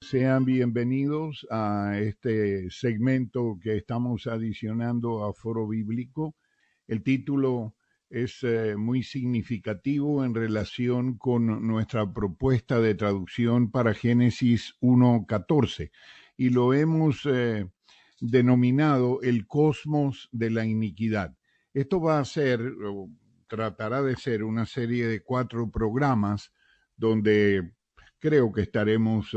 Sean bienvenidos a este segmento que estamos adicionando a Foro Bíblico. El título es muy significativo en relación con nuestra propuesta de traducción para Génesis 1:14 y lo hemos denominado el cosmos de la iniquidad. Esto va a ser, o tratará de ser, una serie de 4 programas donde creo que estaremos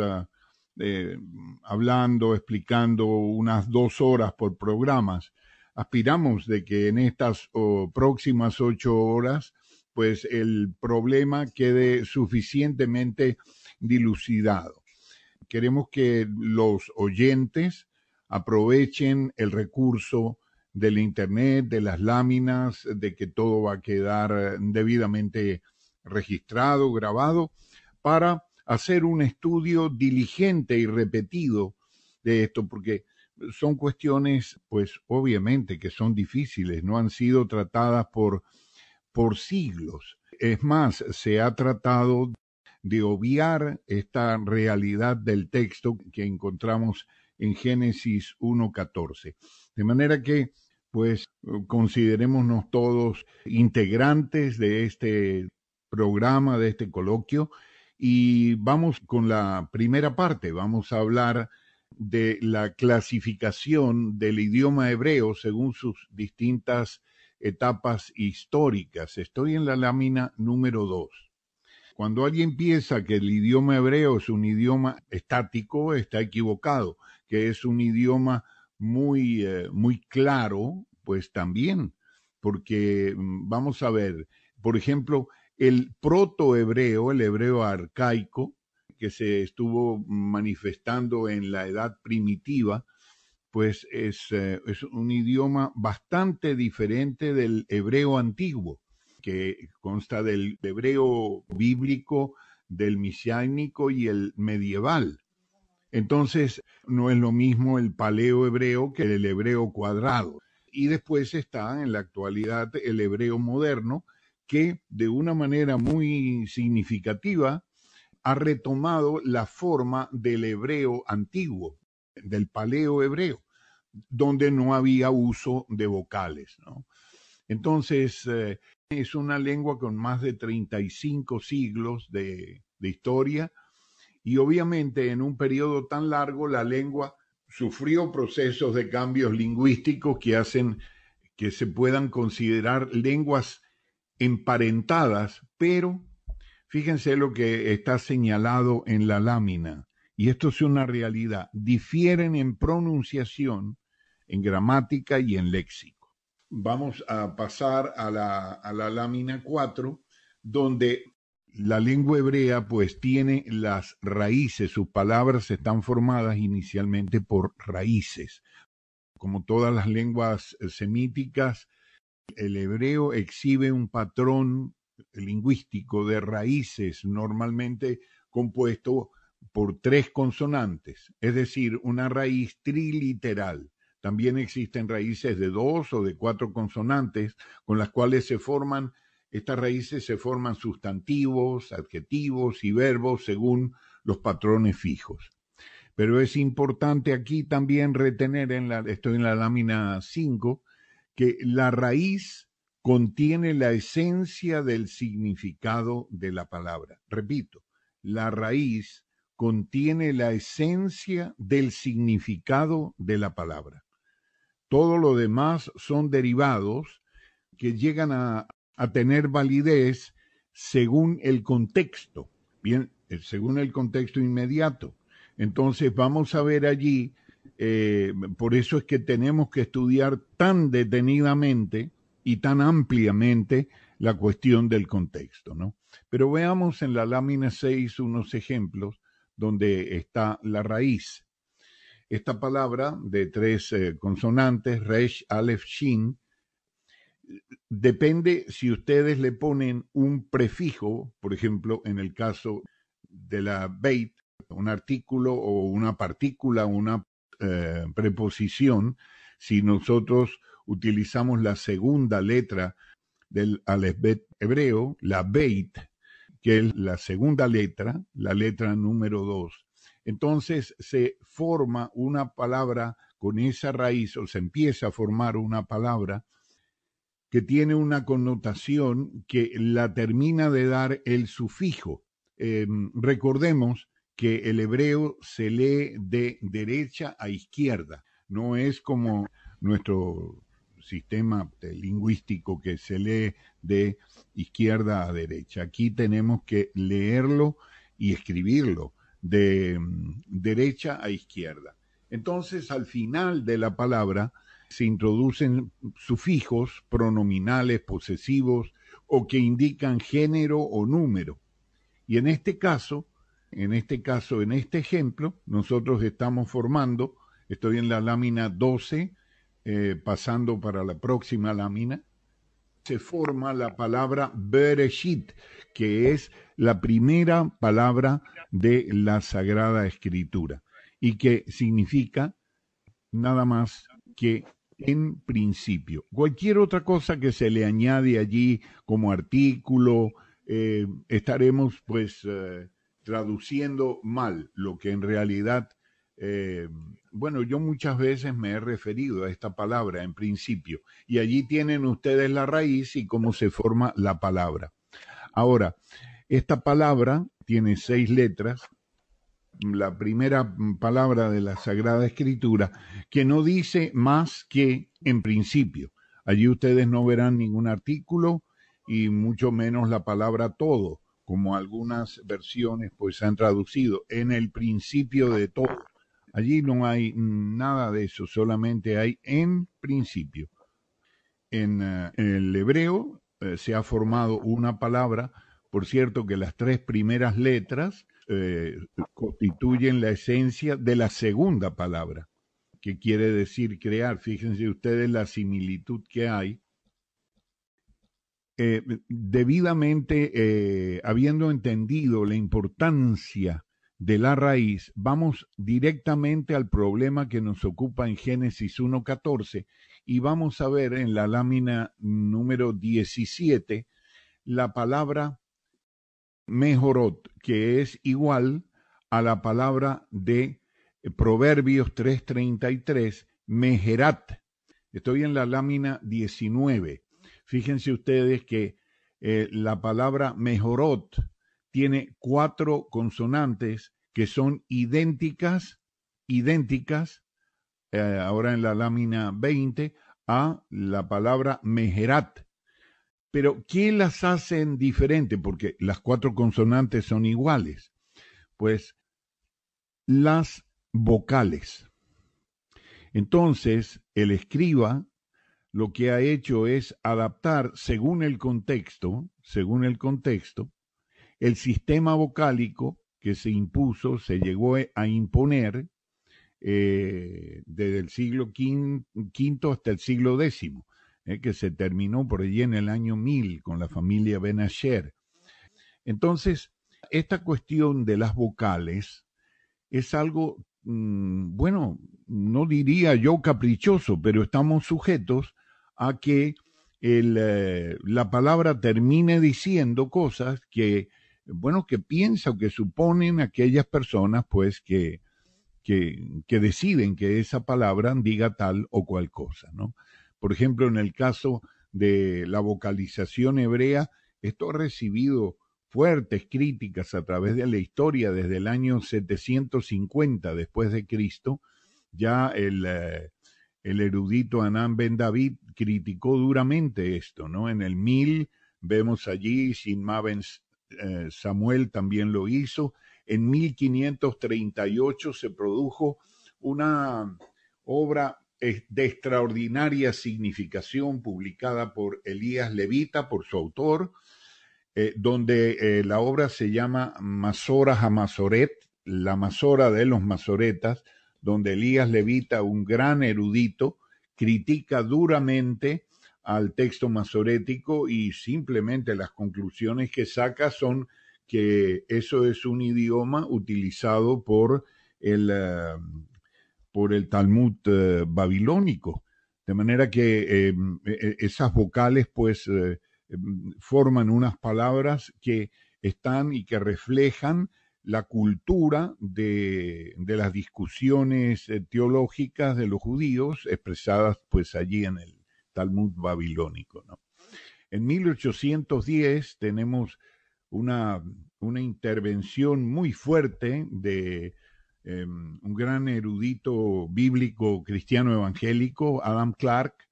hablando, explicando unas 2 horas por programas. Aspiramos de que en estas próximas 8 horas, pues el problema quede suficientemente dilucidado. Queremos que los oyentes aprovechen el recurso del internet, de las láminas, de que todo va a quedar debidamente registrado, grabado, para hacer un estudio diligente y repetido de esto, porque son cuestiones, pues obviamente que son difíciles, no han sido tratadas por siglos. Es más, se ha tratado de obviar esta realidad del texto que encontramos en Génesis 1:14. De manera que, pues, considerémonos todos integrantes de este programa, de este coloquio, y vamos con la primera parte. Vamos a hablar de la clasificación del idioma hebreo según sus distintas etapas históricas. Estoy en la lámina número 2. Cuando alguien piensa que el idioma hebreo es un idioma estático, está equivocado, que es un idioma muy claro, pues también, porque vamos a ver, por ejemplo, el protohebreo, el hebreo arcaico, que se estuvo manifestando en la edad primitiva, pues es un idioma bastante diferente del hebreo antiguo, que consta del hebreo bíblico, del mesiánico y el medieval. Entonces, no es lo mismo el paleo hebreo que el hebreo cuadrado. Y después está en la actualidad el hebreo moderno, que de una manera muy significativa ha retomado la forma del hebreo antiguo, del paleo hebreo, donde no había uso de vocales, ¿no? Entonces, es una lengua con más de 35 siglos de historia y obviamente en un periodo tan largo la lengua sufrió procesos de cambios lingüísticos que hacen que se puedan considerar lenguas emparentadas, pero fíjense lo que está señalado en la lámina, y esto es una realidad, difieren en pronunciación, en gramática y en léxico. Vamos a pasar a la lámina 4, donde la lengua hebrea pues tiene las raíces, sus palabras están formadas inicialmente por raíces. Como todas las lenguas semíticas, el hebreo exhibe un patrón lingüístico de raíces normalmente compuesto por 3 consonantes, es decir, una raíz triliteral. También existen raíces de 2 o de 4 consonantes con las cuales estas raíces se forman sustantivos, adjetivos y verbos según los patrones fijos. Pero es importante aquí también retener, estoy en la lámina 5, que la raíz contiene la esencia del significado de la palabra. Repito, la raíz contiene la esencia del significado de la palabra. Todo lo demás son derivados que llegan a tener validez según el contexto, bien, según el contexto inmediato. Entonces vamos a ver allí, por eso es que tenemos que estudiar tan detenidamente y tan ampliamente la cuestión del contexto, ¿no? Pero veamos en la lámina 6 unos ejemplos donde está la raíz. Esta palabra de 3 consonantes, Resh, Aleph, Shin, depende si ustedes le ponen un prefijo, por ejemplo, en el caso de la Beit, un artículo o una partícula, una preposición, si nosotros utilizamos la segunda letra del alefbet hebreo, la Beit, que es la segunda letra, la letra número 2, Entonces se forma una palabra con esa raíz, o se empieza a formar una palabra que tiene una connotación que la termina de dar el sufijo. Recordemos que el hebreo se lee de derecha a izquierda, no es como nuestro sistema lingüístico que se lee de izquierda a derecha. Aquí tenemos que leerlo y escribirlo de derecha a izquierda. Entonces, al final de la palabra se introducen sufijos pronominales posesivos o que indican género o número. Y en este caso, en este ejemplo, nosotros estamos formando, estoy en la lámina 12, pasando para la próxima lámina, se forma la palabra Bereshit, que es la primera palabra de la Sagrada Escritura y que significa nada más que en principio. Cualquier otra cosa que se le añade allí como artículo, estaremos pues traduciendo mal lo que en realidad, bueno, yo muchas veces me he referido a esta palabra en principio y allí tienen ustedes la raíz y cómo se forma la palabra. Ahora, esta palabra tiene 6 letras, la primera palabra de la Sagrada Escritura, que no dice más que en principio. Allí ustedes no verán ningún artículo y mucho menos la palabra todo, como algunas versiones pues han traducido, en el principio de todo. Allí no hay nada de eso, solamente hay en principio. En el hebreo se ha formado una palabra, por cierto que las 3 primeras letras constituyen la esencia de la segunda palabra, que quiere decir crear. Fíjense ustedes la similitud que hay. Debidamente, habiendo entendido la importancia de la raíz, vamos directamente al problema que nos ocupa en Génesis 1.14 y vamos a ver en la lámina número 17 la palabra Mejorot, que es igual a la palabra de Proverbios 3.33, Mejerat. Estoy en la lámina 19. Fíjense ustedes que la palabra Mejorot tiene 4 consonantes que son idénticas, ahora en la lámina 20, a la palabra Mejerat. Pero, ¿qué las hacen diferentes? Porque las 4 consonantes son iguales. Pues las vocales. Entonces, el escriba lo que ha hecho es adaptar, según el contexto, el sistema vocálico que se impuso, se llegó a imponer desde el siglo V hasta el siglo X, que se terminó por allí en el año 1000 con la familia Ben Asher. Entonces, esta cuestión de las vocales es algo, bueno, no diría yo caprichoso, pero estamos sujetos a que la palabra termine diciendo cosas que, bueno, que piensa o que suponen aquellas personas, pues, que deciden que esa palabra diga tal o cual cosa, ¿no? Por ejemplo, en el caso de la vocalización hebrea, esto ha recibido fuertes críticas a través de la historia desde el año 750 después de Cristo. Ya el erudito Anán Ben David criticó duramente esto, ¿no? En el 1000 vemos allí, Shinma Ben Samuel también lo hizo. En 1538 se produjo una obra de extraordinaria significación publicada por Elías Levita, por su autor, donde la obra se llama Masora HaMasoret, la Masora de los Masoretas, donde Elías Levita, un gran erudito, critica duramente al texto masorético y simplemente las conclusiones que saca son que eso es un idioma utilizado por el Talmud babilónico. De manera que esas vocales pues forman unas palabras que están y que reflejan la cultura de las discusiones teológicas de los judíos expresadas pues allí en el Talmud babilónico, ¿no? En 1810 tenemos una, una intervención muy fuerte de un gran erudito bíblico cristiano evangélico, Adam Clarke,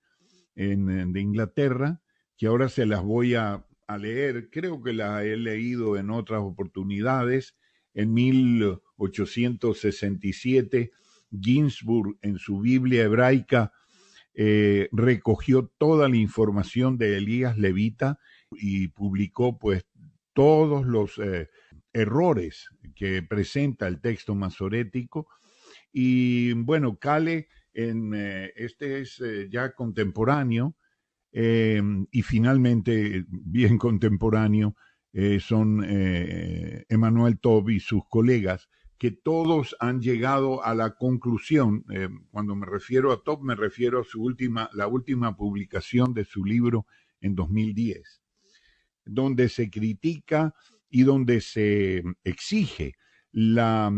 de Inglaterra, que ahora se las voy a leer. Creo que las he leído en otras oportunidades. En 1867, Ginsburg, en su Biblia hebraica, recogió toda la información de Elías Levita y publicó pues todos los errores que presenta el texto masorético. Y bueno, Cale, este es ya contemporáneo, y finalmente bien contemporáneo, son Emmanuel Todd y sus colegas, que todos han llegado a la conclusión. Cuando me refiero a Todd, me refiero a la última publicación de su libro en 2010, donde se critica y donde se exige la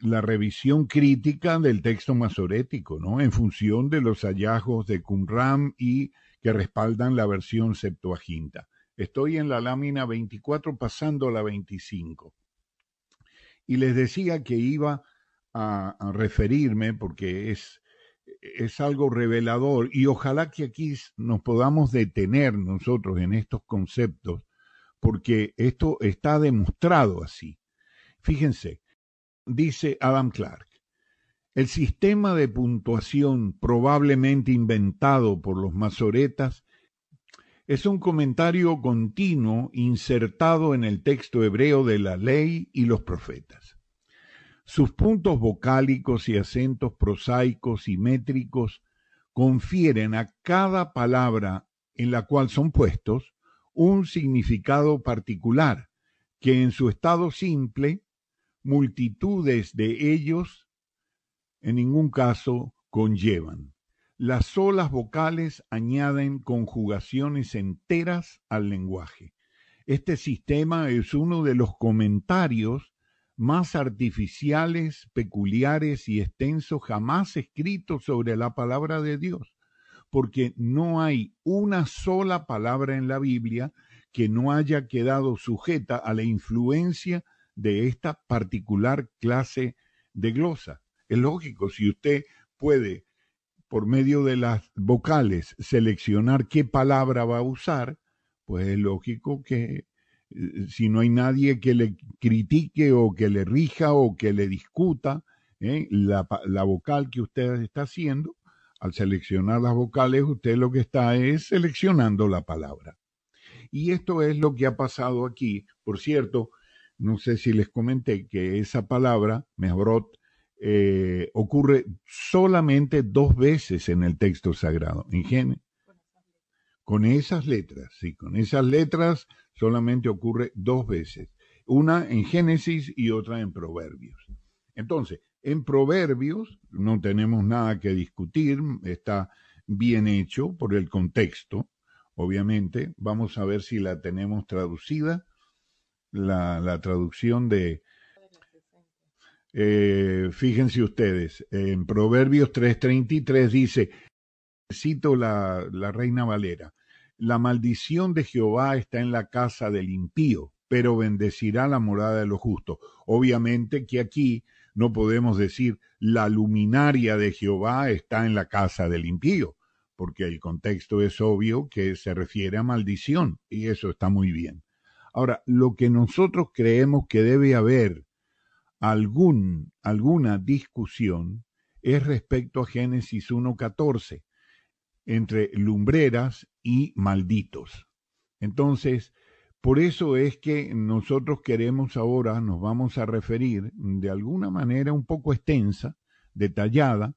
revisión crítica del texto masorético, ¿no? En función de los hallazgos de Qumran y que respaldan la versión Septuaginta. Estoy en la lámina 24 pasando a la 25. Y les decía que iba a referirme porque es algo revelador, y ojalá que aquí nos podamos detener nosotros en estos conceptos, porque esto está demostrado así. Fíjense, dice Adam Clarke, el sistema de puntuación probablemente inventado por los masoretas es un comentario continuo insertado en el texto hebreo de la ley y los profetas. Sus puntos vocálicos y acentos prosaicos y métricos confieren a cada palabra en la cual son puestos un significado particular que en su estado simple multitudes de ellos en ningún caso conllevan. Las solas vocales añaden conjugaciones enteras al lenguaje. Este sistema es uno de los comentarios más artificiales, peculiares y extensos jamás escritos sobre la palabra de Dios, porque no hay una sola palabra en la Biblia que no haya quedado sujeta a la influencia de esta particular clase de glosa. Es lógico, si usted puede, por medio de las vocales, seleccionar qué palabra va a usar, pues es lógico que si no hay nadie que le critique o que le rija o que le discuta la vocal que usted está haciendo, al seleccionar las vocales, usted lo que está es seleccionando la palabra. Y esto es lo que ha pasado aquí. Por cierto, no sé si les comenté que esa palabra, Mehrot, ocurre solamente 2 veces en el texto sagrado. En Génesis, con esas letras, sí, con esas letras solamente ocurre 2 veces. Una en Génesis y otra en Proverbios. Entonces, en Proverbios no tenemos nada que discutir, está bien hecho por el contexto, obviamente. Vamos a ver si la tenemos traducida, la traducción de... fíjense ustedes, en Proverbios 3:33 dice, cito la Reina Valera, la maldición de Jehová está en la casa del impío, pero bendecirá la morada de los justos. Obviamente que aquí no podemos decir la luminaria de Jehová está en la casa del impío, porque el contexto es obvio que se refiere a maldición, y eso está muy bien. Ahora, lo que nosotros creemos que debe haber alguna discusión es respecto a Génesis 1:14, entre lumbreras y malditos. Entonces, por eso es que nosotros queremos ahora, nos vamos a referir de alguna manera un poco extensa, detallada,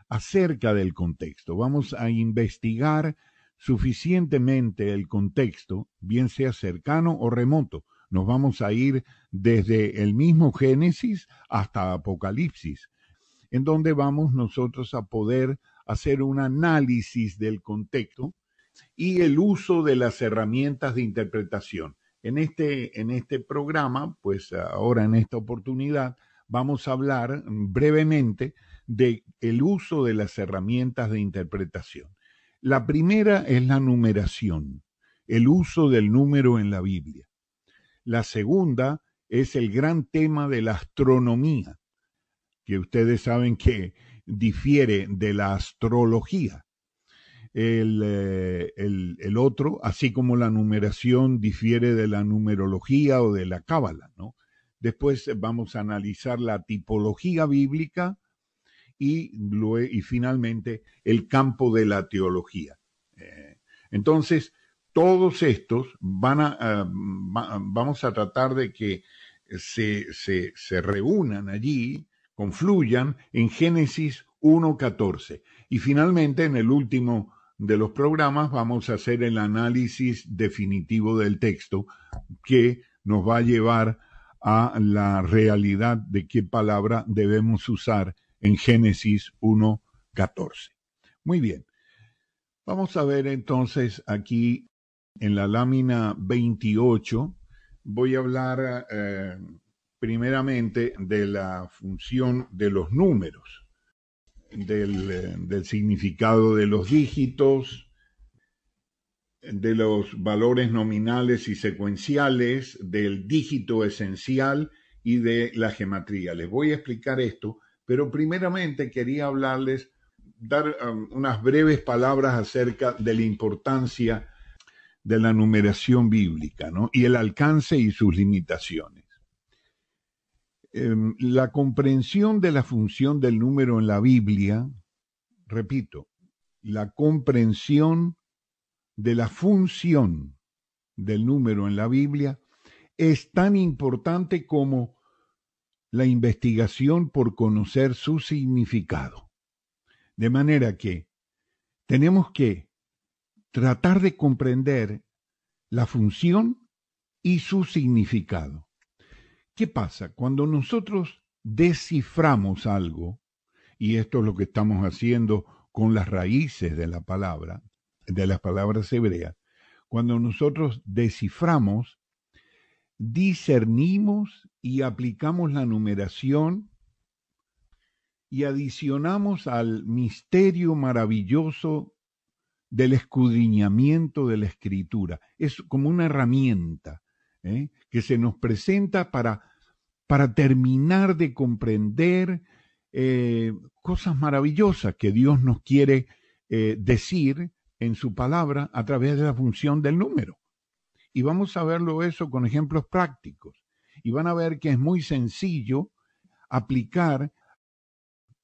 acerca del contexto. Vamos a investigar suficientemente el contexto, bien sea cercano o remoto. Nos vamos a ir desde el mismo Génesis hasta Apocalipsis, en donde vamos nosotros a poder hacer un análisis del contexto y el uso de las herramientas de interpretación. En este programa, pues ahora en esta oportunidad, vamos a hablar brevemente de el uso de las herramientas de interpretación. La primera es la numeración, el uso del número en la Biblia. La segunda es el gran tema de la astronomía, que ustedes saben que difiere de la astrología. El otro, así como la numeración difiere de la numerología o de la cábala, ¿no? Después vamos a analizar la tipología bíblica y finalmente el campo de la teología. Entonces, todos estos vamos a tratar de que se reúnan allí, confluyan en Génesis 1:14. Y finalmente, en el último de los programas, vamos a hacer el análisis definitivo del texto que nos va a llevar a la realidad de qué palabra debemos usar en Génesis 1:14. Muy bien. Vamos a ver entonces aquí en la lámina 28, voy a hablar primeramente de la función de los números, del significado de los dígitos, de los valores nominales y secuenciales, del dígito esencial y de la gematría. Les voy a explicar esto, pero primeramente quería dar unas breves palabras acerca de la importancia de la numeración bíblica, ¿no? Y el alcance y sus limitaciones. La comprensión de la función del número en la Biblia, repito, la comprensión de la función del número en la Biblia es tan importante como la investigación por conocer su significado. De manera que tenemos que tratar de comprender la función y su significado. ¿Qué pasa? Cuando nosotros desciframos algo, y esto es lo que estamos haciendo con las raíces de la palabra, de las palabras hebreas, cuando nosotros desciframos, discernimos y aplicamos la numeración y adicionamos al misterio maravilloso del escudriñamiento de la escritura. Es como una herramienta que se nos presenta para terminar de comprender cosas maravillosas que Dios nos quiere decir en su palabra a través de la función del número. Y vamos a verlo eso con ejemplos prácticos. Y van a ver que es muy sencillo aplicar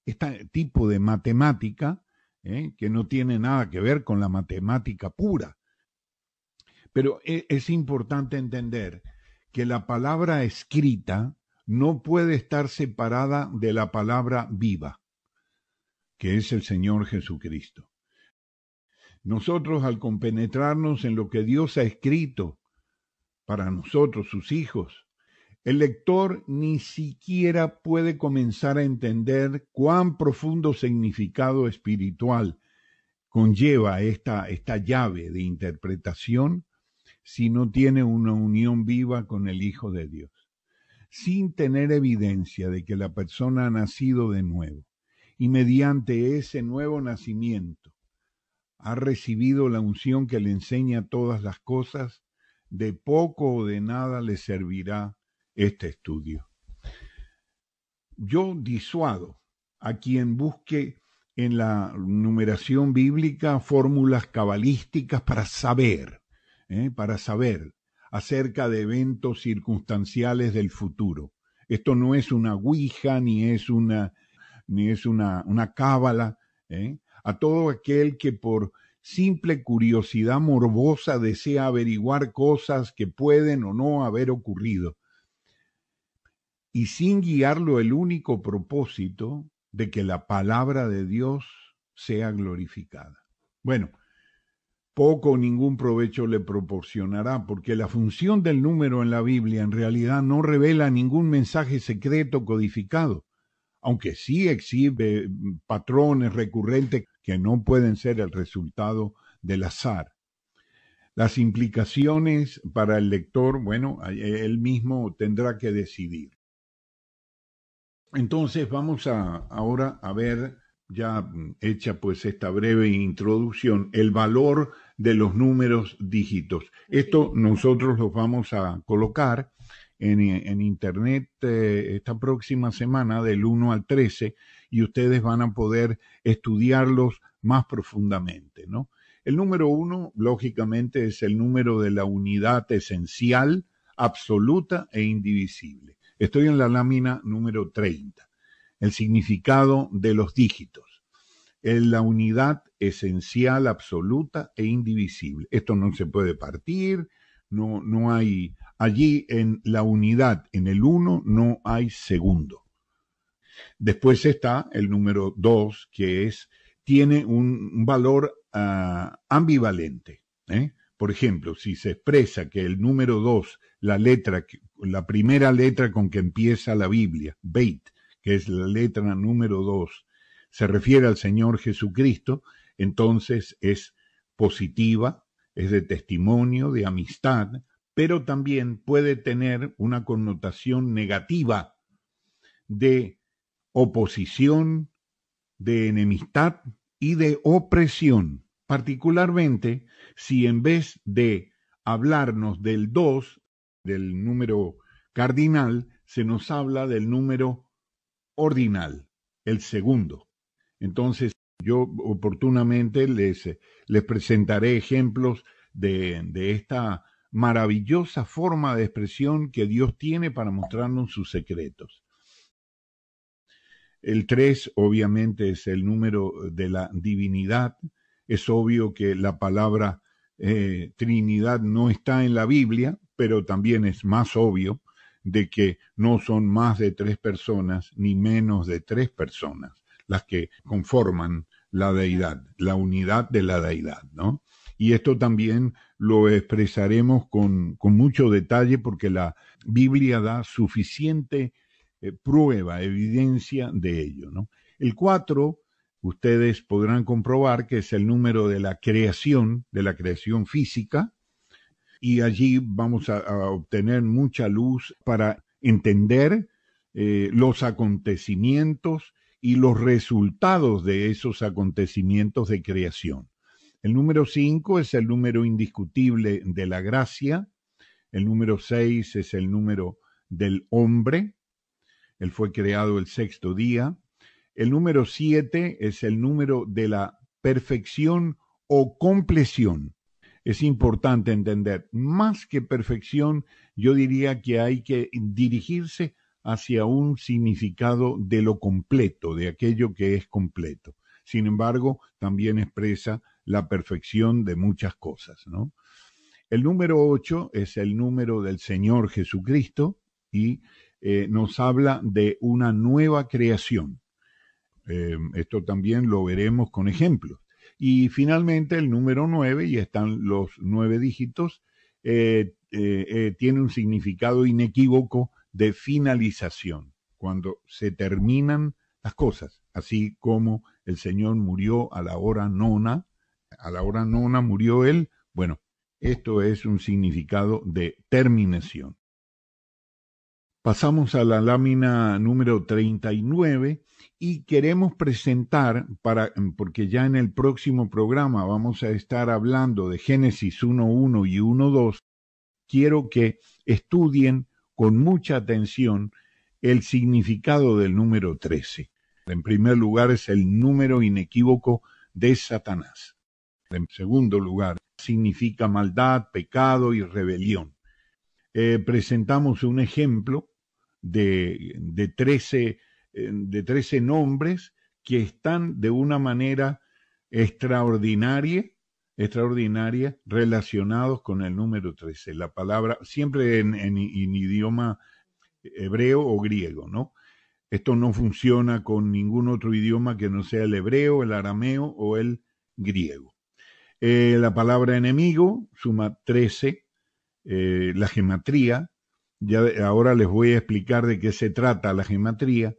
este tipo de matemática que no tiene nada que ver con la matemática pura. Pero es importante entender que la palabra escrita no puede estar separada de la palabra viva, que es el Señor Jesucristo. Nosotros, al compenetrarnos en lo que Dios ha escrito para nosotros, sus hijos, el lector ni siquiera puede comenzar a entender cuán profundo significado espiritual conlleva esta llave de interpretación si no tiene una unión viva con el Hijo de Dios, sin tener evidencia de que la persona ha nacido de nuevo y mediante ese nuevo nacimiento ha recibido la unción que le enseña todas las cosas, de poco o de nada le servirá este estudio. Yo disuado a quien busque en la numeración bíblica fórmulas cabalísticas para saber acerca de eventos circunstanciales del futuro. Esto no es una ouija ni es una cábala. A todo aquel que por simple curiosidad morbosa desea averiguar cosas que pueden o no haber ocurrido, y sin guiarlo el único propósito de que la palabra de Dios sea glorificada. Bueno, poco o ningún provecho le proporcionará, porque la función del número en la Biblia en realidad no revela ningún mensaje secreto codificado, aunque sí exhibe patrones recurrentes que no pueden ser el resultado del azar. Las implicaciones para el lector, bueno, él mismo tendrá que decidir. Entonces vamos ahora a ver, ya hecha pues esta breve introducción, el valor de los números dígitos. Esto nosotros los vamos a colocar en internet esta próxima semana del 1 al 13 y ustedes van a poder estudiarlos más profundamente, ¿no? El número 1, lógicamente, es el número de la unidad esencial, absoluta e indivisible. Estoy en la lámina número 30. El significado de los dígitos. Es la unidad esencial, absoluta e indivisible. Esto no se puede partir, no hay... Allí en la unidad, en el 1, no hay segundo. Después está el número 2, que tiene un valor ambivalente. Por ejemplo, si se expresa que el número 2, la primera letra con que empieza la Biblia, Beit, que es la letra número 2, se refiere al Señor Jesucristo, entonces es positiva, es de testimonio, de amistad, pero también puede tener una connotación negativa de oposición, de enemistad y de opresión, particularmente si en vez de hablarnos del 2, del número cardinal, se nos habla del número ordinal, el segundo. Entonces, yo oportunamente les presentaré ejemplos de esta maravillosa forma de expresión que Dios tiene para mostrarnos sus secretos. El 3 obviamente es el número de la divinidad. Es obvio que la palabra Trinidad no está en la Biblia, pero también es más obvio de que no son más de 3 personas ni menos de 3 personas las que conforman la deidad, la unidad de la deidad, ¿no? Y esto también lo expresaremos con mucho detalle porque la Biblia da suficiente prueba, evidencia de ello, ¿no? El 4, ustedes podrán comprobar que es el número de la creación física, y allí vamos a obtener mucha luz para entender los acontecimientos y los resultados de esos acontecimientos de creación. El número 5 es el número indiscutible de la gracia. El número 6 es el número del hombre. Él fue creado el sexto día. El número 7 es el número de la perfección o compleción. Es importante entender, más que perfección, yo diría que hay que dirigirse hacia un significado de lo completo, de aquello que es completo. Sin embargo, también expresa la perfección de muchas cosas, ¿no? El número 8 es el número del Señor Jesucristo y nos habla de una nueva creación. Esto también lo veremos con ejemplos. Y finalmente el número 9, y están los 9 dígitos, tiene un significado inequívoco de finalización, cuando se terminan las cosas, así como el Señor murió a la hora nona murió Él. Bueno, esto es un significado de terminación. Pasamos a la lámina número 39 y queremos presentar, porque ya en el próximo programa vamos a estar hablando de Génesis 1.1 y 1.2, quiero que estudien con mucha atención el significado del número 13. En primer lugar, es el número inequívoco de Satanás. En segundo lugar, significa maldad, pecado y rebelión. Presentamos un ejemplo de 13 nombres que están de una manera extraordinaria relacionados con el número 13. La palabra, siempre en idioma hebreo o griego, ¿no? Esto no funciona con ningún otro idioma que no sea el hebreo, el arameo o el griego. La palabra enemigo suma 13, la gematría. Ya ahora les voy a explicar de qué se trata la gematría.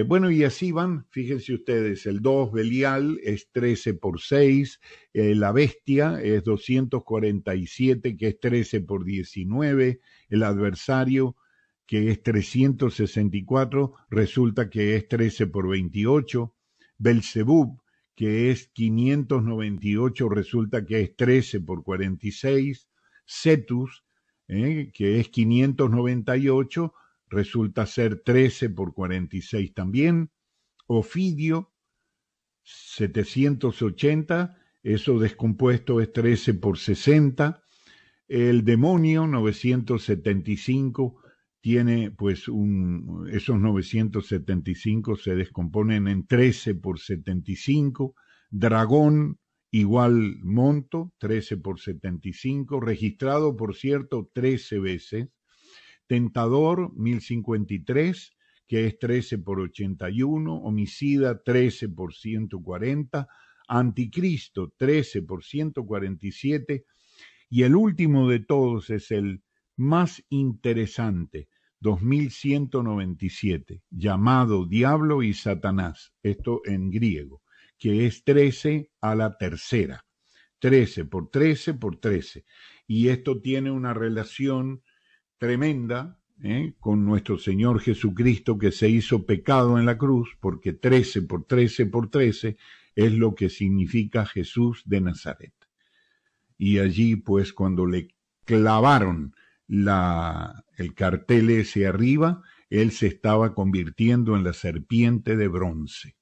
Bueno, y así van, fíjense ustedes, el 2 Belial es 13 por 6, la bestia es 247, que es 13 por 19, el adversario, que es 364, resulta que es 13 por 28, Belzebub, que es 598, resulta que es 13 por 46, Cetus, que es 598, resulta ser 13 por 46 también. Ofidio, 780, eso descompuesto es 13 por 60. El demonio, 975, tiene pues esos 975 se descomponen en 13 por 75. Dragón, igual monto, 13 por 75, registrado por cierto 13 veces. Tentador, 1053, que es 13 por 81, homicida, 13 por 140, anticristo, 13 por 147, y el último de todos es el más interesante, 2197, llamado Diablo y Satanás, esto en griego, que es 13 a la tercera, 13 por 13 por 13, y esto tiene una relación tremenda con nuestro Señor Jesucristo, que se hizo pecado en la cruz, porque 13 por 13 por 13 es lo que significa Jesús de Nazaret. Y allí pues cuando le clavaron el cartel ese arriba, él se estaba convirtiendo en la serpiente de bronce.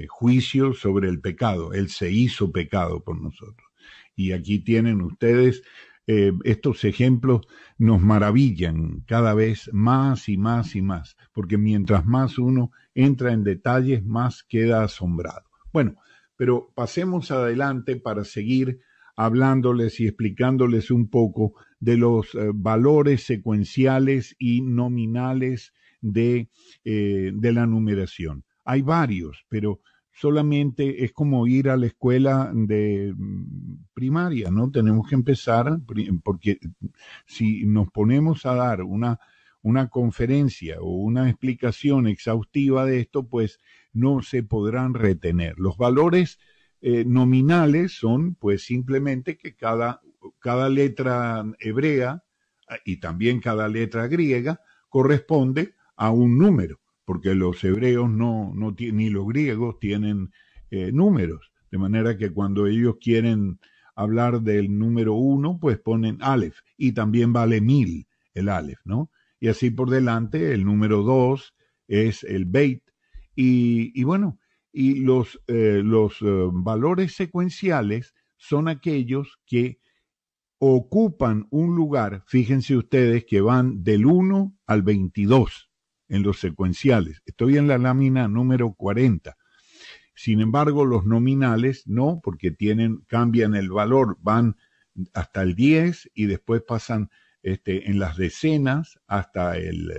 Juicio sobre el pecado, él se hizo pecado por nosotros. Y aquí tienen ustedes estos ejemplos, nos maravillan cada vez más y más y más, porque mientras más uno entra en detalles, más queda asombrado. Bueno, pero pasemos adelante para seguir hablándoles y explicándoles un poco de los valores secuenciales y nominales de la numeración. Hay varios, pero solamente es como ir a la escuela de primaria, ¿no? Tenemos que empezar, porque si nos ponemos a dar una conferencia o una explicación exhaustiva de esto, pues no se podrán retener. Los valores nominales son, pues, simplemente que cada letra hebrea y también cada letra griega corresponde a un número, porque los hebreos ni los griegos tienen números, de manera que cuando ellos quieren hablar del número 1, pues ponen Aleph, y también vale 1000 el Aleph, ¿no? Y así por delante, el número 2 es el Beit, y bueno, y los valores secuenciales son aquellos que ocupan un lugar, fíjense ustedes que van del 1 al 22 en los secuenciales. Estoy en la lámina número 40. Sin embargo, los nominales no, porque cambian el valor, van hasta el 10 y después pasan en las decenas hasta el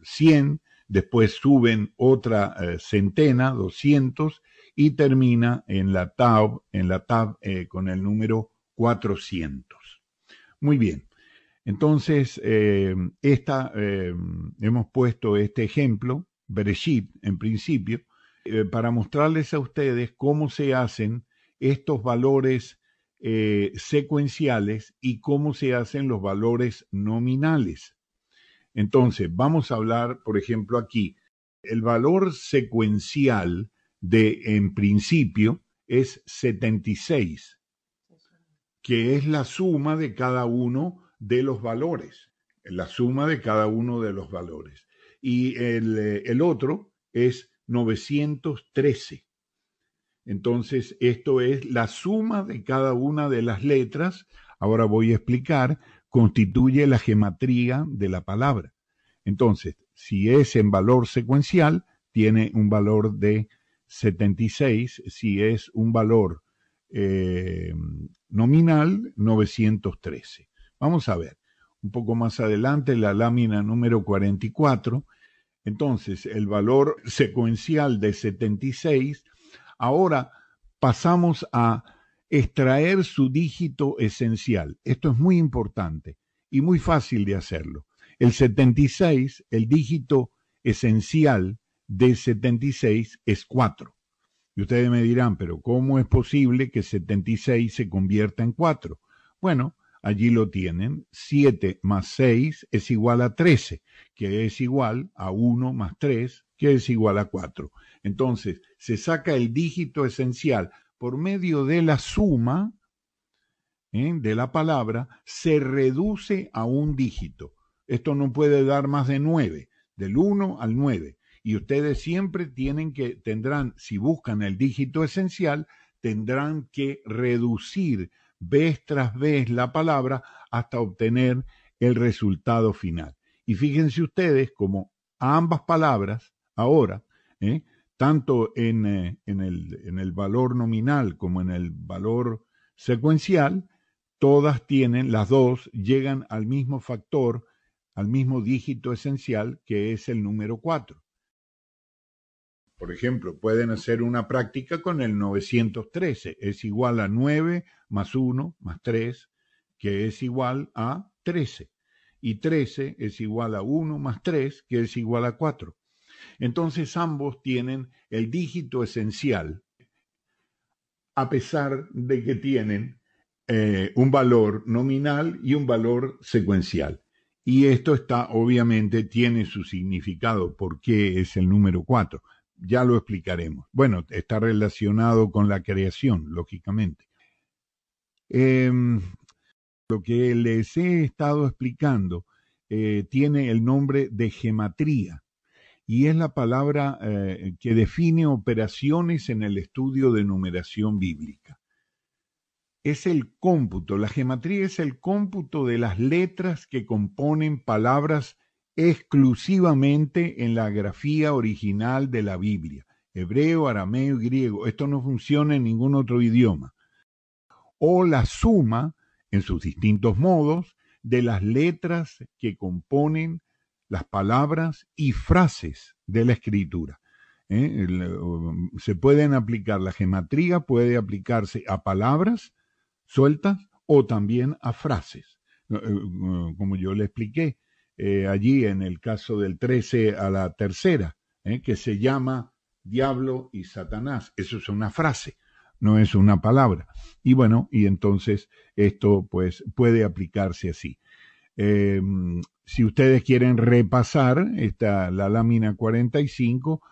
100, después suben otra centena, 200, y termina en la tab con el número 400. Muy bien. Entonces, hemos puesto este ejemplo, Bereshit, en principio, para mostrarles a ustedes cómo se hacen estos valores secuenciales y cómo se hacen los valores nominales. Entonces, vamos a hablar, por ejemplo, aquí, el valor secuencial en principio, es 76, que es la suma de cada uno de los valores, la suma de cada uno de los valores. Y el otro es 913. Entonces, esto es la suma de cada una de las letras. Ahora voy a explicar, constituye la gematría de la palabra. Entonces, si es en valor secuencial, tiene un valor de 76. Si es un valor nominal, 913. Vamos a ver, un poco más adelante, la lámina número 44. Entonces, el valor secuencial de 76, ahora pasamos a extraer su dígito esencial. Esto es muy importante y muy fácil de hacerlo. El 76, el dígito esencial de 76 es 4. Y ustedes me dirán, pero ¿cómo es posible que 76 se convierta en 4? Bueno, allí lo tienen. 7 más 6 es igual a 13, que es igual a 1 más 3, que es igual a 4. Entonces, se saca el dígito esencial por medio de la suma de la palabra, se reduce a un dígito. Esto no puede dar más de 9, del 1 al 9. Y ustedes siempre tendrán, si buscan el dígito esencial, tendrán que reducir vez tras vez la palabra hasta obtener el resultado final. Y fíjense ustedes como ambas palabras ahora, tanto en el valor nominal como en el valor secuencial, las dos llegan al mismo factor, al mismo dígito esencial, que es el número 4. Por ejemplo, pueden hacer una práctica con el 913. Es igual a 9 más 1 más 3, que es igual a 13. Y 13 es igual a 1 más 3, que es igual a 4. Entonces ambos tienen el dígito esencial, a pesar de que tienen un valor nominal y un valor secuencial. Y esto obviamente tiene su significado, por qué es el número 4. Ya lo explicaremos. Bueno, está relacionado con la creación, lógicamente. Lo que les he estado explicando tiene el nombre de gematría y es la palabra que define operaciones en el estudio de numeración bíblica. Es el cómputo, la gematría es el cómputo de las letras que componen palabras exclusivamente en la grafía original de la Biblia, hebreo, arameo y griego. Esto no funciona en ningún otro idioma. O la suma, en sus distintos modos, de las letras que componen las palabras y frases de la escritura. Se pueden aplicar, la gematría puede aplicarse a palabras sueltas o también a frases, como yo le expliqué allí en el caso del 13 a la tercera, que se llama diablo y Satanás. Eso es una frase, no es una palabra. Y bueno, y entonces esto pues puede aplicarse así. Si ustedes quieren repasar la lámina 45,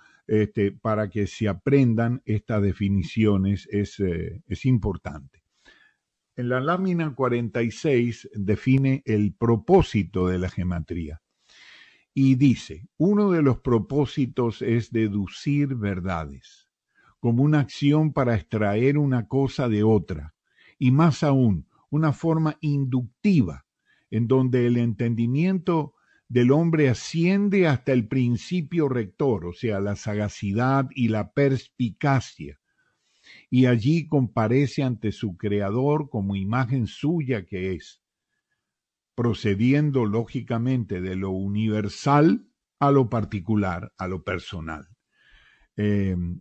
para que se aprendan estas definiciones, es importante. En la lámina 46 define el propósito de la gematría y dice, uno de los propósitos es deducir verdades, como una acción para extraer una cosa de otra, y más aún, una forma inductiva, en donde el entendimiento del hombre asciende hasta el principio rector, o sea, la sagacidad y la perspicacia, y allí comparece ante su creador como imagen suya que es, procediendo lógicamente de lo universal a lo particular, a lo personal.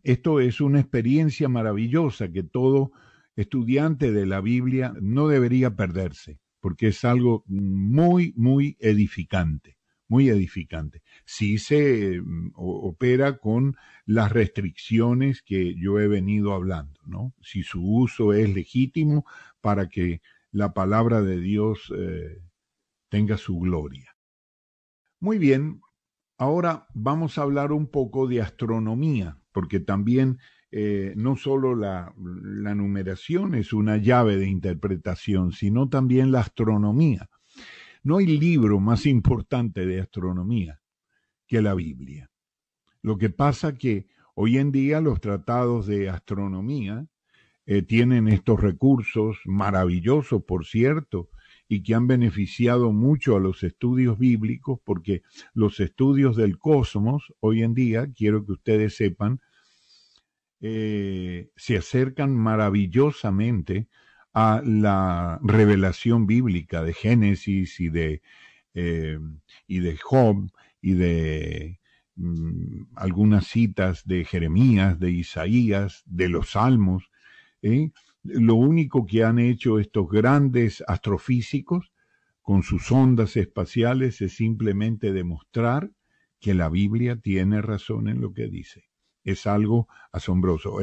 Esto es una experiencia maravillosa que todo estudiante de la Biblia no debería perderse, porque es algo muy, muy edificante, muy edificante. Sí se opera con las restricciones que yo he venido hablando, ¿no? Si su uso es legítimo para que la palabra de Dios tenga su gloria. Muy bien, ahora vamos a hablar un poco de astronomía, porque también no solo la numeración es una llave de interpretación, sino también la astronomía. No hay libro más importante de astronomía que la Biblia. Lo que pasa que hoy en día los tratados de astronomía tienen estos recursos maravillosos, por cierto, y que han beneficiado mucho a los estudios bíblicos, porque los estudios del cosmos, hoy en día, quiero que ustedes sepan, se acercan maravillosamente a la revelación bíblica de Génesis y de Job y de algunas citas de Jeremías, de Isaías, de los Salmos. Lo único que han hecho estos grandes astrofísicos con sus ondas espaciales es simplemente demostrar que la Biblia tiene razón en lo que dice. Es algo asombroso.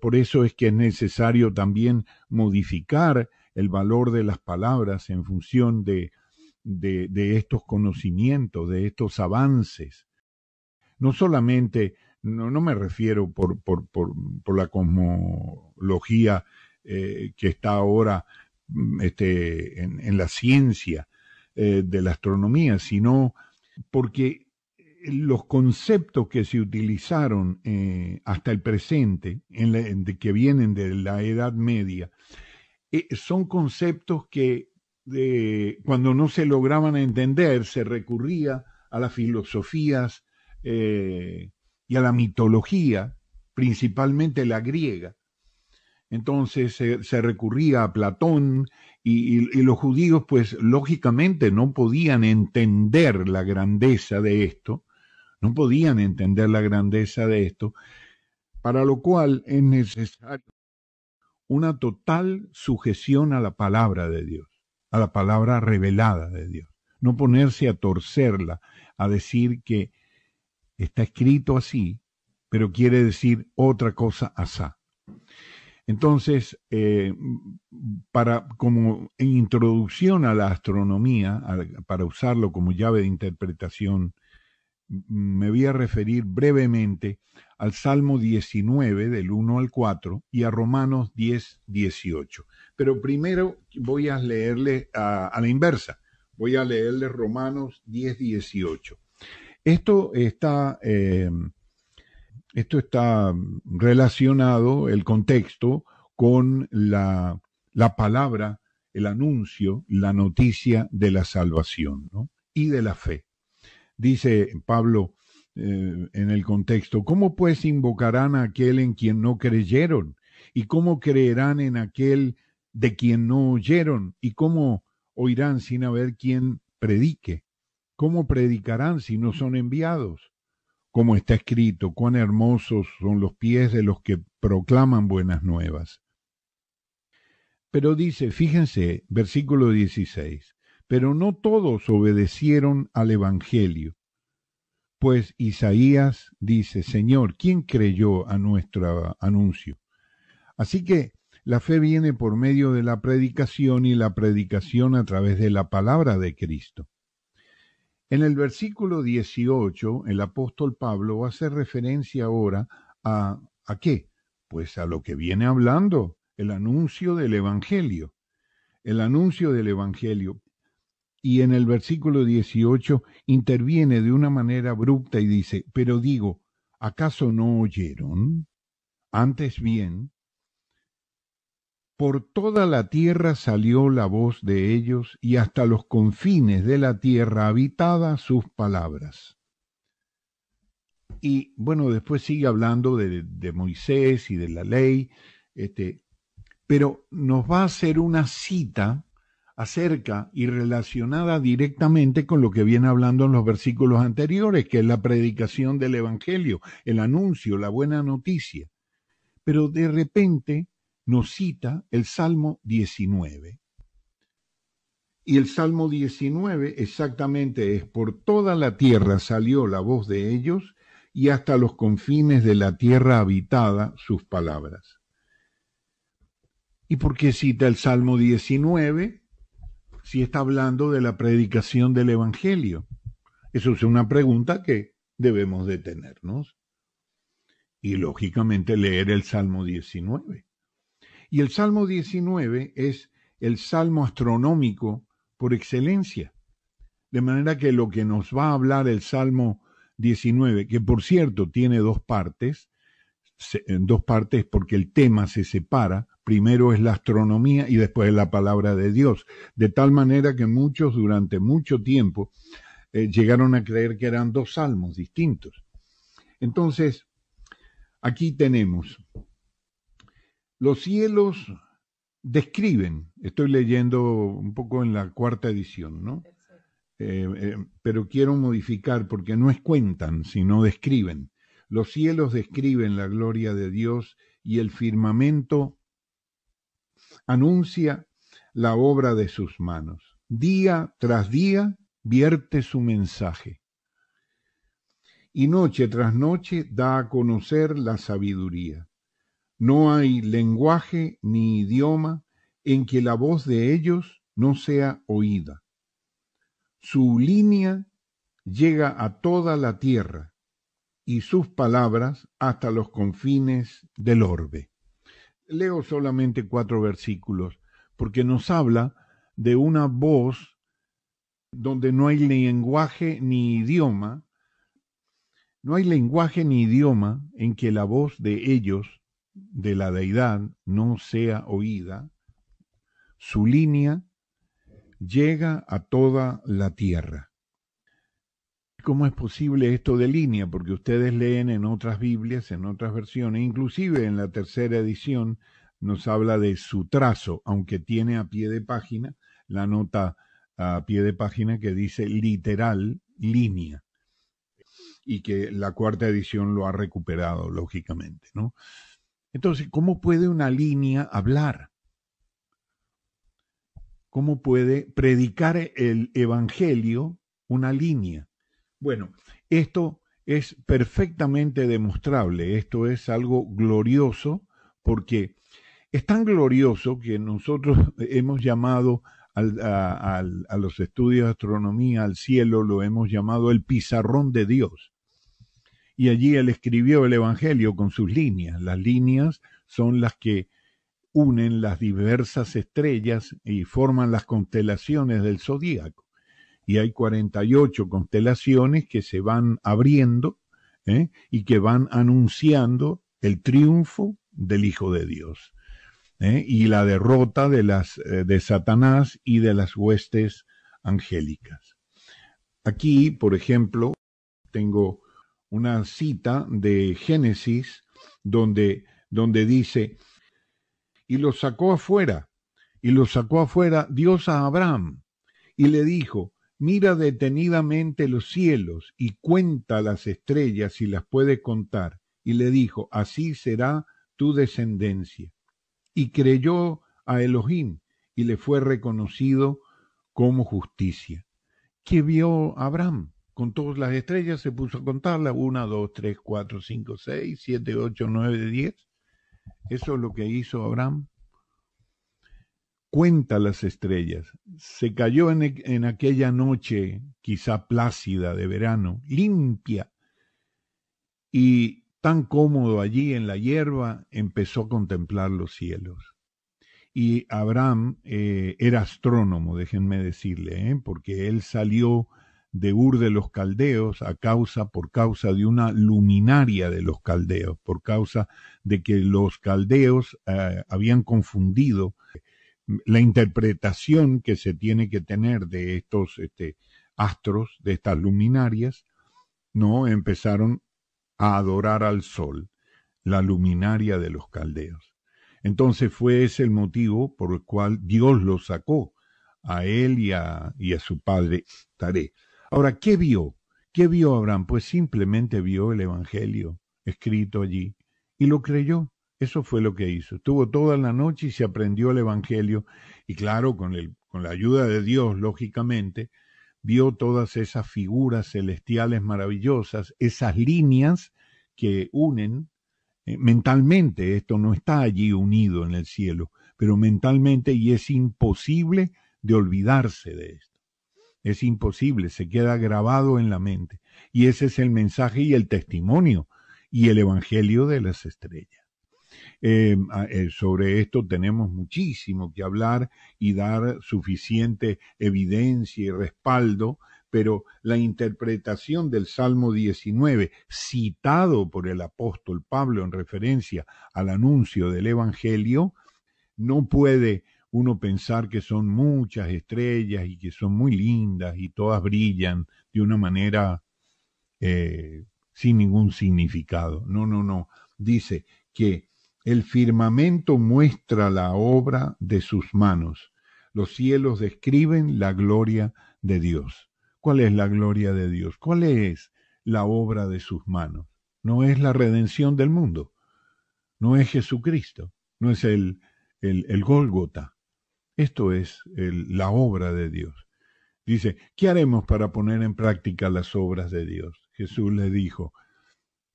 Por eso es que es necesario también modificar el valor de las palabras en función de estos conocimientos, de estos avances. No solamente, no me refiero por la cosmología que está ahora en la ciencia de la astronomía, sino porque los conceptos que se utilizaron hasta el presente, que vienen de la Edad Media, son conceptos que cuando no se lograban entender se recurría a las filosofías y a la mitología, principalmente la griega. Entonces se recurría a Platón y los judíos pues lógicamente no podían entender la grandeza de esto, para lo cual es necesario una total sujeción a la palabra de Dios, a la palabra revelada de Dios. No ponerse a torcerla, a decir que está escrito así, pero quiere decir otra cosa asá. Entonces, como introducción a la astronomía, para usarlo como llave de interpretación, me voy a referir brevemente al Salmo 19, del 1 al 4, y a Romanos 10, 18. Pero primero voy a leerle a la inversa. Voy a leerle Romanos 10, 18. Esto está relacionado, el contexto, con la palabra, el anuncio, la noticia de la salvación, ¿no? Y de la fe. Dice Pablo en el contexto, ¿cómo pues invocarán a aquel en quien no creyeron? ¿Y cómo creerán en aquel de quien no oyeron? ¿Y cómo oirán sin haber quien predique? ¿Cómo predicarán si no son enviados? Como está escrito, cuán hermosos son los pies de los que proclaman buenas nuevas. Pero dice, fíjense, versículo 16, pero no todos obedecieron al Evangelio. Pues Isaías dice, Señor, ¿quién creyó a nuestro anuncio? Así que la fe viene por medio de la predicación y la predicación a través de la palabra de Cristo. En el versículo 18, el apóstol Pablo hace referencia ahora ¿a qué? Pues a lo que viene hablando, el anuncio del Evangelio. El anuncio del Evangelio. Y en el versículo 18 interviene de una manera abrupta y dice, pero digo, ¿acaso no oyeron? Antes bien, por toda la tierra salió la voz de ellos y hasta los confines de la tierra habitada sus palabras. Y bueno, después sigue hablando de Moisés y de la ley, pero nos va a hacer una cita acerca y relacionada directamente con lo que viene hablando en los versículos anteriores, que es la predicación del Evangelio, el anuncio, la buena noticia. Pero de repente nos cita el Salmo 19. Y el Salmo 19 exactamente es, por toda la tierra salió la voz de ellos y hasta los confines de la tierra habitada sus palabras. ¿Y por qué cita el Salmo 19? Si está hablando de la predicación del Evangelio. Eso es una pregunta que debemos de tenernos. Y lógicamente leer el Salmo 19. Y el Salmo 19 es el salmo astronómico por excelencia. De manera que lo que nos va a hablar el Salmo 19, que por cierto tiene dos partes porque el tema se separa. Primero es la astronomía y después es la palabra de Dios. De tal manera que muchos durante mucho tiempo llegaron a creer que eran dos salmos distintos. Entonces, aquí tenemos, los cielos describen, estoy leyendo un poco en la cuarta edición, ¿no? Pero quiero modificar porque no es cuentan, sino describen. Los cielos describen la gloria de Dios y el firmamento anuncia la obra de sus manos. Día tras día vierte su mensaje. y noche tras noche da a conocer la sabiduría. No hay lenguaje ni idioma en que la voz de ellos no sea oída. Su línea llega a toda la tierra y sus palabras hasta los confines del orbe. Leo solamente 4 versículos porque nos habla de una voz donde no hay lenguaje ni idioma. No hay lenguaje ni idioma en que la voz de ellos, de la deidad, no sea oída. Su línea llega a toda la tierra. ¿Cómo es posible esto de línea? Porque ustedes leen en otras Biblias, en otras versiones, inclusive en la tercera edición nos habla de su trazo, aunque tiene a pie de página la nota a pie de página que dice literal línea, y que la cuarta edición lo ha recuperado, lógicamente, ¿no? Entonces, ¿cómo puede una línea hablar? ¿Cómo puede predicar el evangelio una línea? Bueno, esto es perfectamente demostrable, esto es algo glorioso, porque es tan glorioso que nosotros hemos llamado a los estudios de astronomía, al cielo, lo hemos llamado el pizarrón de Dios. Y allí él escribió el Evangelio con sus líneas. Las líneas son las que unen las diversas estrellas y forman las constelaciones del zodíaco. Y hay 48 constelaciones que se van abriendo y que van anunciando el triunfo del Hijo de Dios y la derrota de Satanás y de las huestes angélicas. Aquí, por ejemplo, tengo una cita de Génesis donde dice, y lo sacó afuera Dios a Abraham, y le dijo, mira detenidamente los cielos y cuenta las estrellas si las puedes contar. Y le dijo, así será tu descendencia. Y creyó a Elohim y le fue reconocido como justicia. ¿Qué vio Abraham? Con todas las estrellas se puso a contarlas, 1, 2, 3, 4, 5, 6, 7, 8, 9, 10. Eso es lo que hizo Abraham. Cuenta las estrellas. Se cayó en aquella noche, quizá plácida de verano, limpia, y tan cómodo allí en la hierba, empezó a contemplar los cielos. Y Abraham era astrónomo, déjenme decirle, porque él salió de Ur de los Caldeos por causa de una luminaria de los caldeos, por causa de que los caldeos habían confundido la interpretación que se tiene que tener de estos astros, de estas luminarias, ¿no? Empezaron a adorar al sol, la luminaria de los caldeos. Entonces fue ese el motivo por el cual Dios lo sacó a él y a su padre Taré. Ahora, ¿qué vio? ¿Qué vio Abraham? Pues simplemente vio el Evangelio escrito allí y lo creyó. Eso fue lo que hizo. Estuvo toda la noche y se aprendió el Evangelio. Y claro, con la ayuda de Dios, lógicamente, vio todas esas figuras celestiales maravillosas, esas líneas que unen mentalmente. Esto no está allí unido en el cielo, pero mentalmente, y es imposible de olvidarse de esto. Es imposible, se queda grabado en la mente. Y ese es el mensaje y el testimonio y el Evangelio de las estrellas. Sobre esto tenemos muchísimo que hablar y dar suficiente evidencia y respaldo, pero la interpretación del Salmo 19, citado por el apóstol Pablo en referencia al anuncio del Evangelio, no puede uno pensar que son muchas estrellas y que son muy lindas y todas brillan de una manera sin ningún significado. No. Dice que el firmamento muestra la obra de sus manos. Los cielos describen la gloria de Dios. ¿Cuál es la gloria de Dios? ¿Cuál es la obra de sus manos? No es la redención del mundo. No es Jesucristo. No es el Gólgota. Esto es la obra de Dios. Dice, ¿qué haremos para poner en práctica las obras de Dios? Jesús les dijo,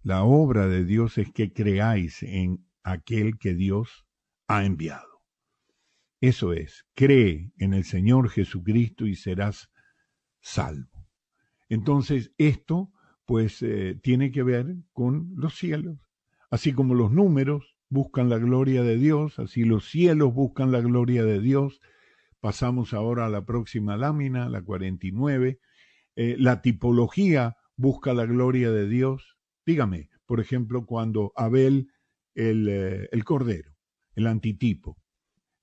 la obra de Dios es que creáis en aquel que Dios ha enviado. Eso es, cree en el Señor Jesucristo y serás salvo. Entonces, esto pues tiene que ver con los cielos. Así como los números buscan la gloria de Dios, así los cielos buscan la gloria de Dios. Pasamos ahora a la próxima lámina, la 49. La tipología busca la gloria de Dios. Dígame, por ejemplo, cuando Abel, el cordero, el antitipo,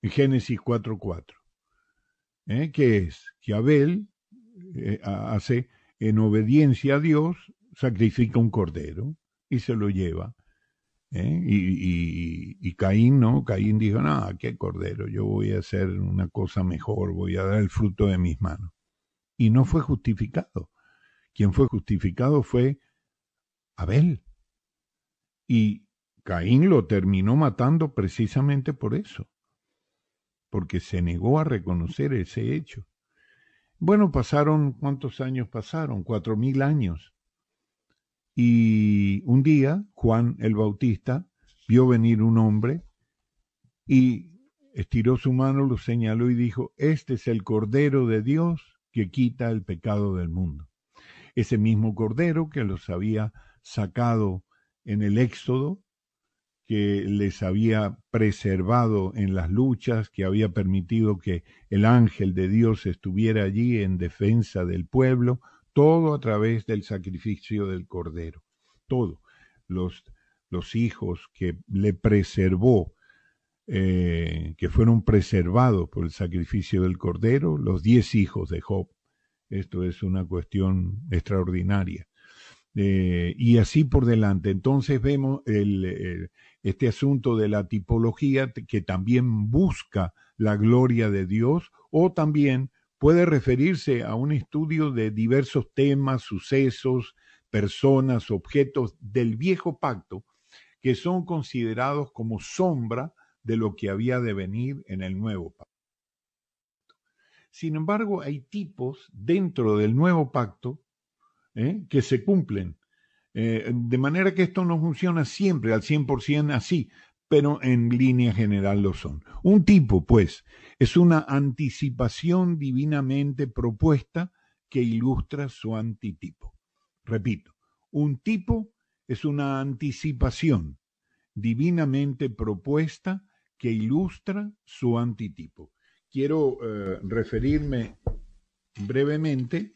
en Génesis 4:4. ¿Qué es? Que Abel hace, en obediencia a Dios, sacrifica un cordero y se lo lleva. Y Caín, ¿no? Caín dijo, no, qué cordero, yo voy a hacer una cosa mejor, voy a dar el fruto de mis manos. Y no fue justificado. Quien fue justificado fue Abel. Y Caín lo terminó matando precisamente por eso, porque se negó a reconocer ese hecho. Bueno, pasaron, ¿cuántos años pasaron? 4,000 años. Y un día, Juan el Bautista vio venir un hombre y estiró su mano, lo señaló y dijo, este es el Cordero de Dios que quita el pecado del mundo. Ese mismo Cordero que los había sacado en el Éxodo, que les había preservado en las luchas, que había permitido que el ángel de Dios estuviera allí en defensa del pueblo, todo a través del sacrificio del Cordero. Todo. Los hijos que le preservó, que fueron preservados por el sacrificio del Cordero, los 10 hijos de Job. Esto es una cuestión extraordinaria. Y así por delante. Entonces vemos este asunto de la tipología que también busca la gloria de Dios, o también puede referirse a un estudio de diversos temas, sucesos, personas, objetos del viejo pacto que son considerados como sombra de lo que había de venir en el nuevo pacto. Sin embargo, hay tipos dentro del nuevo pacto que se cumplen. De manera que esto no funciona siempre al 100% así, pero en línea general lo son. Un tipo, pues, es una anticipación divinamente propuesta que ilustra su antitipo. Repito, un tipo es una anticipación divinamente propuesta que ilustra su antitipo. Quiero referirme brevemente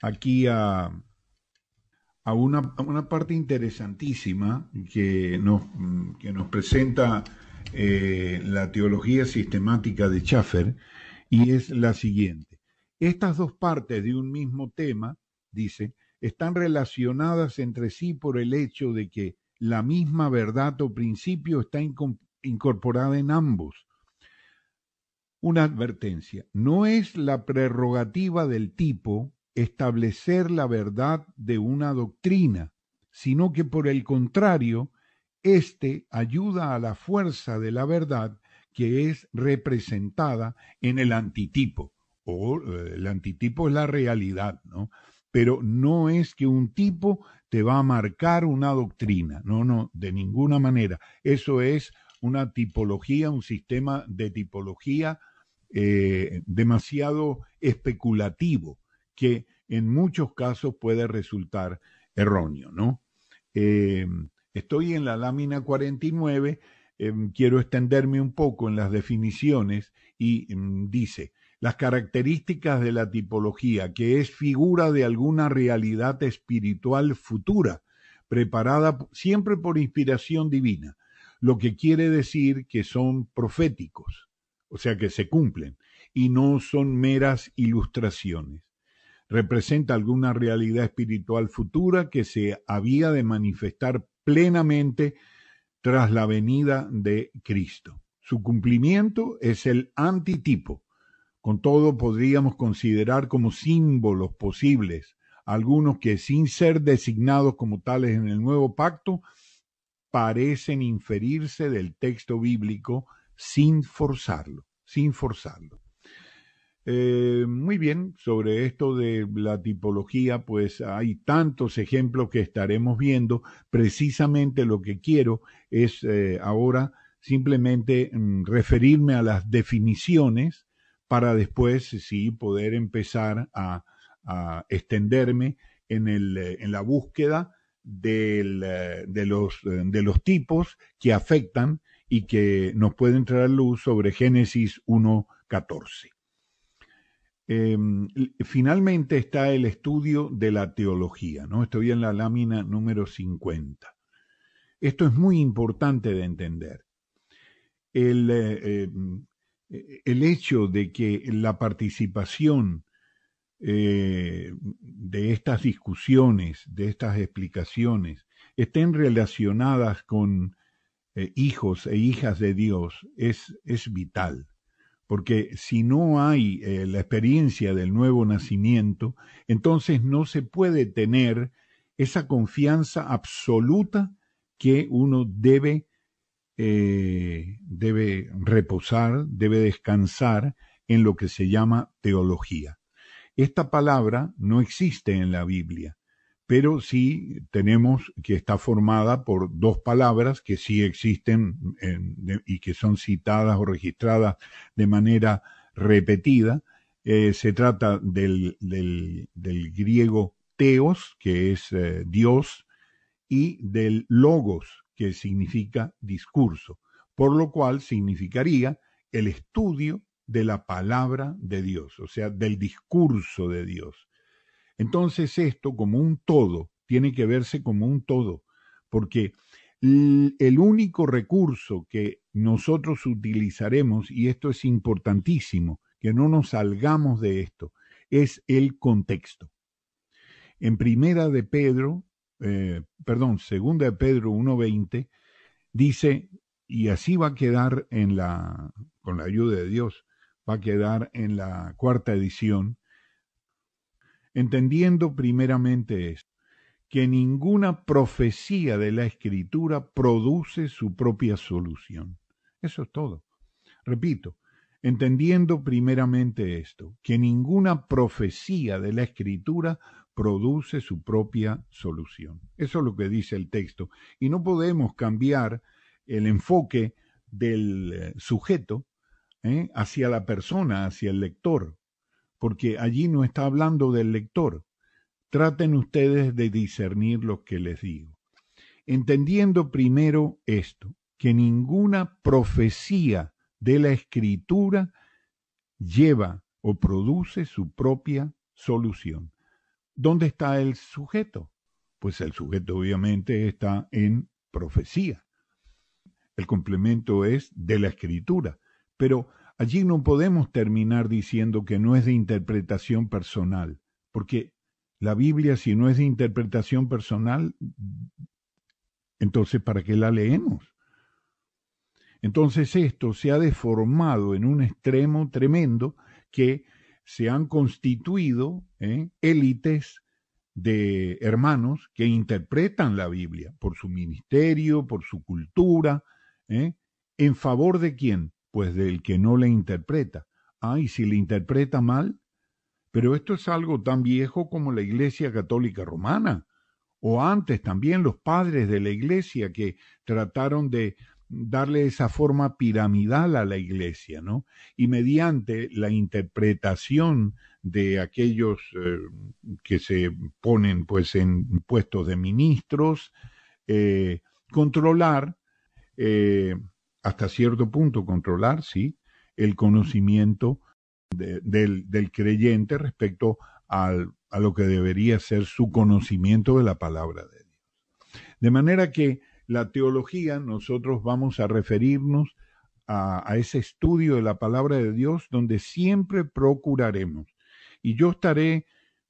aquí a una parte interesantísima que nos presenta la teología sistemática de Schaffer, y es la siguiente. Estas dos partes de un mismo tema, dice, están relacionadas entre sí por el hecho de que la misma verdad o principio está incorporada en ambos. Una advertencia, no es la prerrogativa del tipo establecer la verdad de una doctrina, sino que por el contrario, éste ayuda a la fuerza de la verdad que es representada en el antitipo, o el antitipo es la realidad, ¿no? Pero no es que un tipo te va a marcar una doctrina, no, de ninguna manera. Eso es una tipología, un sistema de tipología demasiado especulativo, que en muchos casos puede resultar erróneo, ¿no? Estoy en la lámina 49, quiero extenderme un poco en las definiciones y dice, las características de la tipología, que es figura de alguna realidad espiritual futura, preparada siempre por inspiración divina, lo que quiere decir que son proféticos, o sea que se cumplen, y no son meras ilustraciones. Representa alguna realidad espiritual futura que se había de manifestar plenamente tras la venida de Cristo. Su cumplimiento es el antitipo. Con todo, podríamos considerar como símbolos posibles algunos que, sin ser designados como tales en el Nuevo Pacto, parecen inferirse del texto bíblico sin forzarlo. Muy bien, sobre esto de la tipología, pues hay tantos ejemplos que estaremos viendo. Precisamente lo que quiero es ahora simplemente referirme a las definiciones para después sí poder empezar extenderme en la búsqueda de los tipos que afectan y que nos pueden traer luz sobre Génesis 1:14. Eh, Finalmente está el estudio de la teología, ¿no? Estoy en la lámina número 50. Esto es muy importante de entender. El, eh, el hecho de que la participación de estas discusiones, de estas explicaciones, estén relacionadas con hijos e hijas de Dios es vital. Porque si no hay la experiencia del nuevo nacimiento, entonces no se puede tener esa confianza absoluta que uno debe reposar, debe descansar en lo que se llama teología. Esta palabra no existe en la Biblia, pero sí tenemos que está formada por dos palabras que sí existen y que son citadas o registradas de manera repetida. Se trata del griego teos, que es Dios, y del logos, que significa discurso, por lo cual significaría el estudio de la palabra de Dios, o sea, del discurso de Dios. Entonces esto como un todo, tiene que verse como un todo, porque el único recurso que nosotros utilizaremos, y esto es importantísimo, que no nos salgamos de esto, es el contexto. En segunda de Pedro 1:20, dice, y así va a quedar con la ayuda de Dios, va a quedar en la cuarta edición, entendiendo primeramente esto, que ninguna profecía de la Escritura produce su propia solución. Eso es todo. Repito, entendiendo primeramente esto, que ninguna profecía de la Escritura produce su propia solución. Eso es lo que dice el texto. Y no podemos cambiar el enfoque del sujeto hacia la persona, hacia el lector, porque allí no está hablando del lector. Traten ustedes de discernir lo que les digo. Entendiendo primero esto, que ninguna profecía de la Escritura lleva o produce su propia solución. ¿Dónde está el sujeto? Pues el sujeto obviamente está en profecía. El complemento es de la Escritura, pero allí no podemos terminar diciendo que no es de interpretación personal, porque la Biblia, si no es de interpretación personal, entonces ¿para qué la leemos? Entonces esto se ha deformado en un extremo tremendo que se han constituido élites de hermanos que interpretan la Biblia por su ministerio, por su cultura, ¿en favor de quién? Pues del que no la interpreta. Y si la interpreta mal, pero esto es algo tan viejo como la Iglesia Católica Romana, o antes también los padres de la Iglesia que trataron de darle esa forma piramidal a la Iglesia, ¿no? Y mediante la interpretación de aquellos que se ponen pues en puestos de ministros, controlar, eh, hasta cierto punto controlar, sí, el conocimiento del creyente respecto a lo que debería ser su conocimiento de la palabra de Dios. De manera que la teología, nosotros vamos a referirnos a ese estudio de la palabra de Dios donde siempre procuraremos. Y yo estaré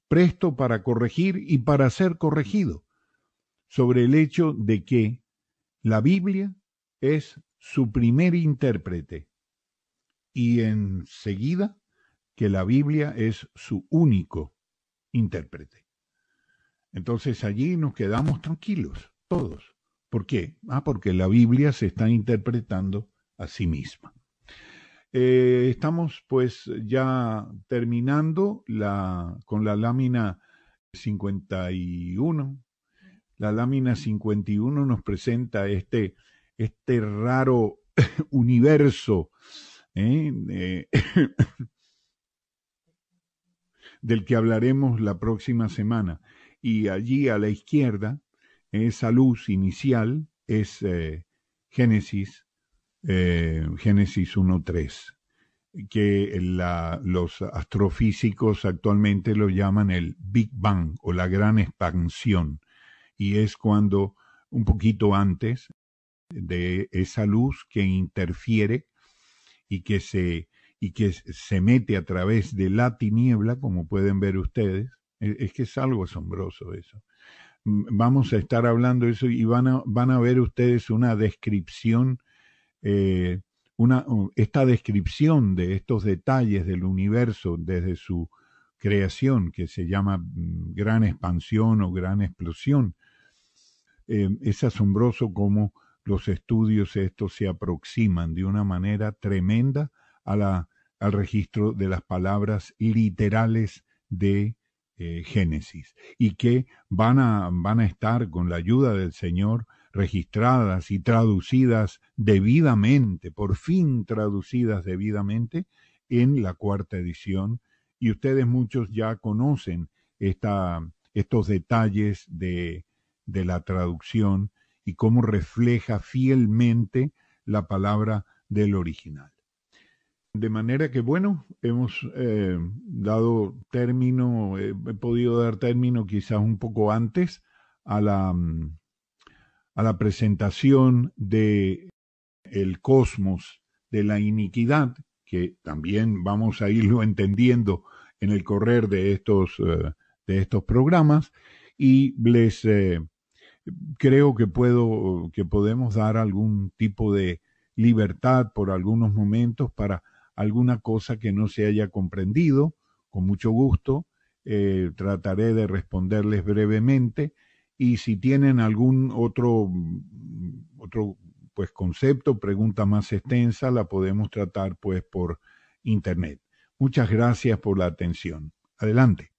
presto para corregir y para ser corregido sobre el hecho de que la Biblia es su primer intérprete y enseguida que la Biblia es su único intérprete. Entonces allí nos quedamos tranquilos, todos. ¿Por qué? Porque la Biblia se está interpretando a sí misma. Estamos pues ya terminando con la lámina 51. La lámina 51 nos presenta este raro universo, ¿eh? Del que hablaremos la próxima semana. Y allí a la izquierda, esa luz inicial es Génesis 1.3, que los astrofísicos actualmente lo llaman el Big Bang o la gran expansión. Y es cuando, un poquito antes de esa luz que interfiere y que se mete a través de la tiniebla, como pueden ver ustedes. Es que es algo asombroso eso. Vamos a estar hablando de eso y van a ver ustedes una descripción, eh, esta descripción de estos detalles del universo desde su creación, que se llama gran expansión o gran explosión. Es asombroso cómo los estudios estos se aproximan de una manera tremenda al registro de las palabras literales de Génesis, y que van a estar, con la ayuda del Señor, registradas y traducidas debidamente, por fin traducidas debidamente, en la cuarta edición. Y ustedes muchos ya conocen estos detalles de la traducción y cómo refleja fielmente la palabra del original. De manera que, bueno, hemos dado término, he podido dar término quizás un poco antes a la presentación de el cosmos de la iniquidad, que también vamos a irlo entendiendo en el correr de estos programas, y les creo que podemos dar algún tipo de libertad por algunos momentos para alguna cosa que no se haya comprendido. Con mucho gusto trataré de responderles brevemente, y si tienen algún otro pues concepto, pregunta más extensa, la podemos tratar pues por internet. Muchas gracias por la atención. Adelante.